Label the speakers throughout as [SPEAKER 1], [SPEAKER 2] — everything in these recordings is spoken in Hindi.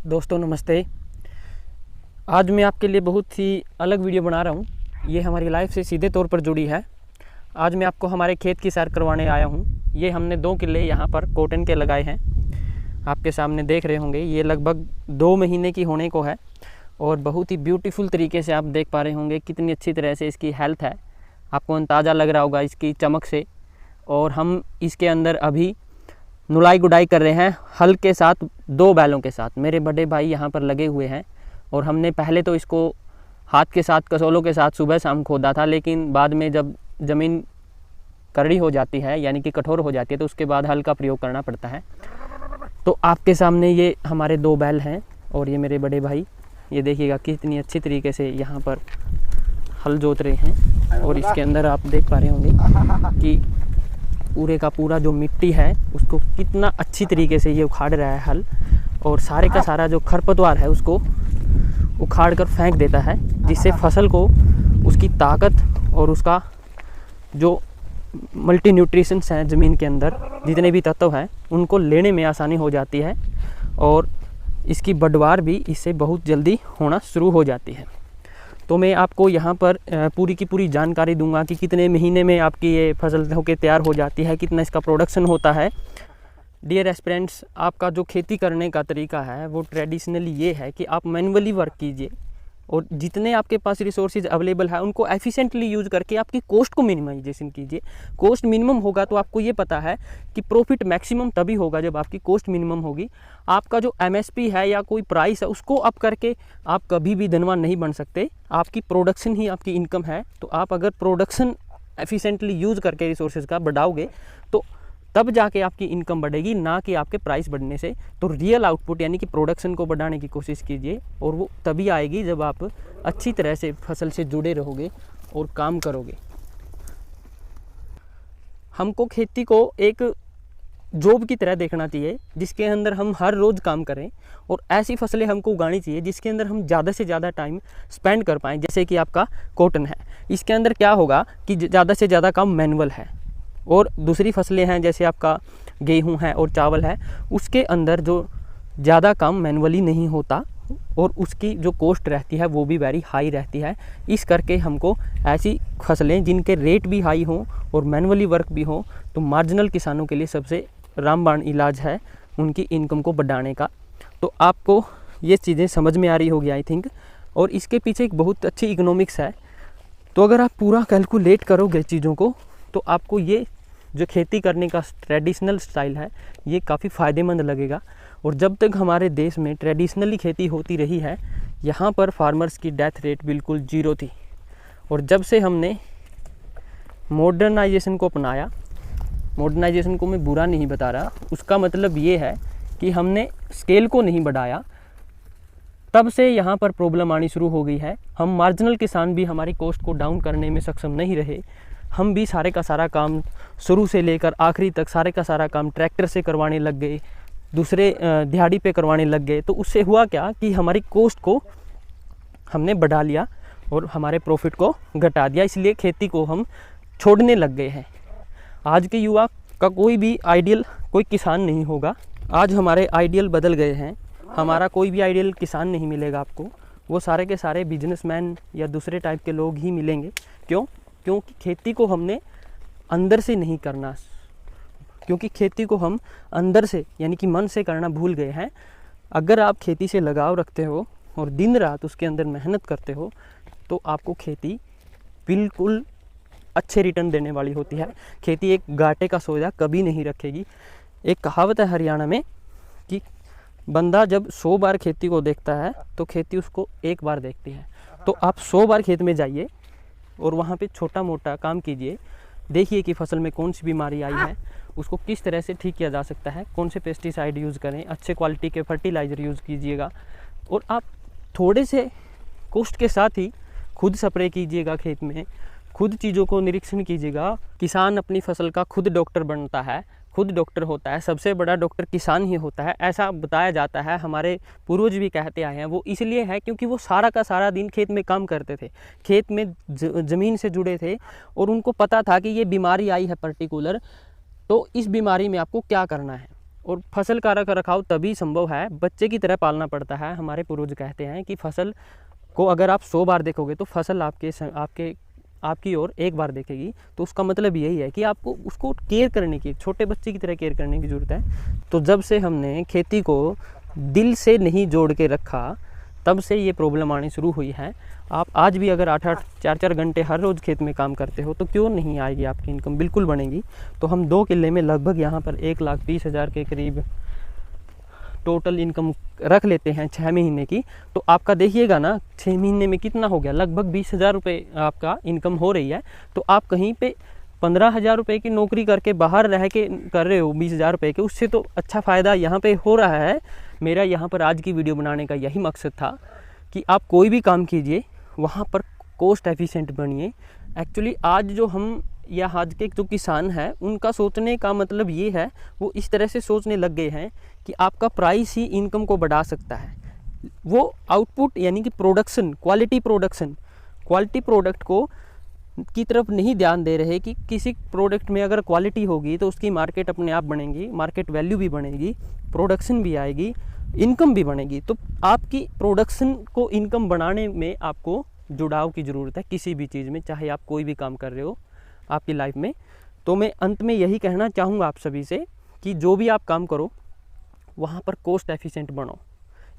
[SPEAKER 1] दोस्तों नमस्ते। आज मैं आपके लिए बहुत ही अलग वीडियो बना रहा हूँ। ये हमारी लाइफ से सीधे तौर पर जुड़ी है। आज मैं आपको हमारे खेत की सैर करवाने आया हूँ। ये हमने 2 किले यहाँ पर कॉटन के लगाए हैं। आपके सामने देख रहे होंगे, ये लगभग 2 महीने की होने को है और बहुत ही ब्यूटीफुल तरीके से आप देख पा रहे होंगे कितनी अच्छी तरह से इसकी हेल्थ है। आपको अंदाज़ा लग रहा होगा इसकी चमक से। और हम इसके अंदर अभी नुलाई गुडाई कर रहे हैं हल के साथ, 2 बैलों के साथ। मेरे बड़े भाई यहाँ पर लगे हुए हैं और हमने पहले तो इसको हाथ के साथ, कसोलों के साथ सुबह शाम खोदा था, लेकिन बाद में जब ज़मीन करड़ी हो जाती है यानी कि कठोर हो जाती है तो उसके बाद हल का प्रयोग करना पड़ता है। तो आपके सामने ये हमारे 2 बैल हैं और ये मेरे बड़े भाई, ये देखिएगा कितनी अच्छी तरीके से यहाँ पर हल जोत रहे हैं। और इसके अंदर आप देख पा रहे होंगे कि पूरे का पूरा जो मिट्टी है उसको कितना अच्छी तरीके से ये उखाड़ रहा है हल, और सारे का सारा जो खरपतवार है उसको उखाड़ कर फेंक देता है, जिससे फसल को उसकी ताकत और उसका जो मल्टी न्यूट्रिशंस हैं ज़मीन के अंदर जितने भी तत्व हैं उनको लेने में आसानी हो जाती है और इसकी बढ़वार भी इससे बहुत जल्दी होना शुरू हो जाती है। तो मैं आपको यहाँ पर पूरी की पूरी जानकारी दूंगा कि कितने महीने में आपकी ये फसल होकर तैयार हो जाती है, कितना इसका प्रोडक्शन होता है। डियर एस्पिरेंट्स, आपका जो खेती करने का तरीका है वो ट्रेडिशनली ये है कि आप मैनुअली वर्क कीजिए और जितने आपके पास रिसोर्सेज अवेलेबल है उनको एफिशिएंटली यूज़ करके आपकी कॉस्ट को मिनिमाइजेशन कीजिए। कॉस्ट मिनिमम होगा तो आपको ये पता है कि प्रॉफिट मैक्सिमम तभी होगा जब आपकी कॉस्ट मिनिमम होगी। आपका जो एमएसपी है या कोई प्राइस है उसको अप करके आप कभी भी धनवान नहीं बन सकते। आपकी प्रोडक्शन ही आपकी इनकम है। तो आप अगर प्रोडक्शन एफिशिएंटली यूज़ करके रिसोर्सेज का बढ़ाओगे तो तब जाके आपकी इनकम बढ़ेगी, ना कि आपके प्राइस बढ़ने से। तो रियल आउटपुट यानी कि प्रोडक्शन को बढ़ाने की कोशिश कीजिए और वो तभी आएगी जब आप अच्छी तरह से फसल से जुड़े रहोगे और काम करोगे। हमको खेती को एक जॉब की तरह देखना चाहिए जिसके अंदर हम हर रोज़ काम करें, और ऐसी फसलें हमको उगानी चाहिए जिसके अंदर हम ज़्यादा से ज़्यादा टाइम स्पेंड कर पाएँ। जैसे कि आपका कॉटन है, इसके अंदर क्या होगा कि ज़्यादा से ज़्यादा काम मैनुअल है। और दूसरी फसलें हैं जैसे आपका गेहूं है और चावल है, उसके अंदर जो ज़्यादा काम मैनुअली नहीं होता और उसकी जो कॉस्ट रहती है वो भी वेरी हाई रहती है। इस करके हमको ऐसी फसलें जिनके रेट भी हाई हों और मैनुअली वर्क भी हो, तो मार्जिनल किसानों के लिए सबसे रामबाण इलाज है उनकी इनकम को बढ़ाने का। तो आपको ये चीज़ें समझ में आ रही होगी आई थिंक। और इसके पीछे एक बहुत अच्छी इकोनॉमिक्स है। तो अगर आप पूरा कैलकुलेट करोगे चीज़ों को तो आपको ये जो खेती करने का ट्रेडिशनल स्टाइल है ये काफ़ी फ़ायदेमंद लगेगा। और जब तक हमारे देश में ट्रेडिशनली खेती होती रही है, यहाँ पर फार्मर्स की डेथ रेट बिल्कुल 0 थी। और जब से हमने मॉडर्नाइजेशन को अपनाया, मॉडर्नाइजेशन को मैं बुरा नहीं बता रहा, उसका मतलब ये है कि हमने स्केल को नहीं बढ़ाया, तब से यहाँ पर प्रॉब्लम आनी शुरू हो गई है। हम मार्जिनल किसान भी हमारी कॉस्ट को डाउन करने में सक्षम नहीं रहे। हम भी सारे का सारा काम शुरू से लेकर आखिरी तक सारे का सारा काम ट्रैक्टर से करवाने लग गए, दूसरे दिहाड़ी पे करवाने लग गए। तो उससे हुआ क्या कि हमारी कॉस्ट को हमने बढ़ा लिया और हमारे प्रॉफिट को घटा दिया। इसलिए खेती को हम छोड़ने लग गए हैं। आज के युवा का कोई भी आइडियल कोई किसान नहीं होगा। आज हमारे आइडियल बदल गए हैं। हमारा कोई भी आइडियल किसान नहीं मिलेगा आपको। वो सारे के सारे बिजनेसमैन या दूसरे टाइप के लोग ही मिलेंगे। क्योंकि खेती को हमने अंदर से नहीं करना, क्योंकि खेती को हम अंदर से यानी कि मन से करना भूल गए हैं। अगर आप खेती से लगाव रखते हो और दिन रात उसके अंदर मेहनत करते हो तो आपको खेती बिल्कुल अच्छे रिटर्न देने वाली होती है। खेती एक घाटे का सौदा कभी नहीं रखेगी। एक कहावत है हरियाणा में कि बंदा जब 100 बार खेती को देखता है तो खेती उसको 1 बार देखती है। तो आप 100 बार खेत में जाइए और वहाँ पे छोटा मोटा काम कीजिए। देखिए कि फसल में कौन सी बीमारी आई है, उसको किस तरह से ठीक किया जा सकता है, कौन से पेस्टिसाइड यूज़ करें, अच्छे क्वालिटी के फर्टिलाइज़र यूज़ कीजिएगा। और आप थोड़े से कॉस्ट के साथ ही खुद स्प्रे कीजिएगा खेत में, खुद चीज़ों को निरीक्षण कीजिएगा। किसान अपनी फसल का खुद डॉक्टर बनता है, खुद डॉक्टर होता है। सबसे बड़ा डॉक्टर किसान ही होता है, ऐसा बताया जाता है। हमारे पूर्वज भी कहते आए हैं। वो इसलिए है क्योंकि वो सारा का सारा दिन खेत में काम करते थे, खेत में ज़मीन से जुड़े थे और उनको पता था कि ये बीमारी आई है पर्टिकुलर, तो इस बीमारी में आपको क्या करना है। और फसल का रख रखाव तभी संभव है, बच्चे की तरह पालना पड़ता है। हमारे पूर्वज कहते हैं कि फसल को अगर आप 100 बार देखोगे तो फसल आपकी ओर एक बार देखेगी। तो उसका मतलब यही है कि आपको उसको केयर करने की, छोटे बच्चे की तरह केयर करने की ज़रूरत है। तो जब से हमने खेती को दिल से नहीं जोड़ के रखा, तब से ये प्रॉब्लम आनी शुरू हुई है। आप आज भी अगर 8-8 4-4 घंटे हर रोज़ खेत में काम करते हो तो क्यों नहीं आएगी आपकी इनकम, बिल्कुल बनेगी। तो हम 2 किले में लगभग यहाँ पर 1,20,000 के करीब टोटल इनकम रख लेते हैं 6 महीने की। तो आपका देखिएगा ना 6 महीने में कितना हो गया, लगभग 20,000 रुपये आपका इनकम हो रही है। तो आप कहीं पे 15,000 रुपये की नौकरी करके बाहर रह के कर रहे हो 20,000 रुपये के, उससे तो अच्छा फ़ायदा यहाँ पे हो रहा है। मेरा यहाँ पर आज की वीडियो बनाने का यही मकसद था कि आप कोई भी काम कीजिए वहाँ पर कॉस्ट एफिशिएंट बनिए। एक्चुअली आज जो हम या आज के जो किसान हैं उनका सोचने का मतलब ये है, वो इस तरह से सोचने लग गए हैं कि आपका प्राइस ही इनकम को बढ़ा सकता है। वो आउटपुट यानी कि प्रोडक्शन, क्वालिटी प्रोडक्ट को की तरफ नहीं ध्यान दे रहे कि किसी प्रोडक्ट में अगर क्वालिटी होगी तो उसकी मार्केट अपने आप बनेगी, मार्केट वैल्यू भी बनेगी, प्रोडक्शन भी आएगी, इनकम भी बनेगी। तो आपकी प्रोडक्शन को इनकम बढ़ाने में आपको जुड़ाव की ज़रूरत है किसी भी चीज़ में, चाहे आप कोई भी काम कर रहे हो आपकी लाइफ में। तो मैं अंत में यही कहना चाहूँगा आप सभी से कि जो भी आप काम करो वहाँ पर कॉस्ट एफिशिएंट बनो,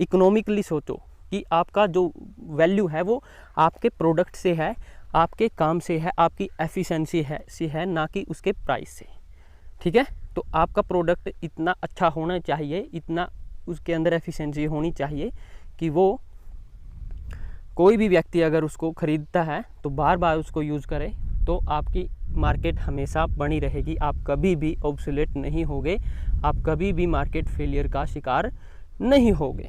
[SPEAKER 1] इकोनॉमिकली सोचो कि आपका जो वैल्यू है वो आपके प्रोडक्ट से है, आपके काम से है, आपकी एफिशिएंसी है, ना कि उसके प्राइस से। ठीक है, तो आपका प्रोडक्ट इतना अच्छा होना चाहिए, इतना उसके अंदर एफिशिएंसी होनी चाहिए कि वो कोई भी व्यक्ति अगर उसको ख़रीदता है तो बार बार उसको यूज़ करे, तो आपकी मार्केट हमेशा बनी रहेगी। आप कभी भी ऑब्सोलेट नहीं होगे, आप कभी भी मार्केट फेलियर का शिकार नहीं होगे।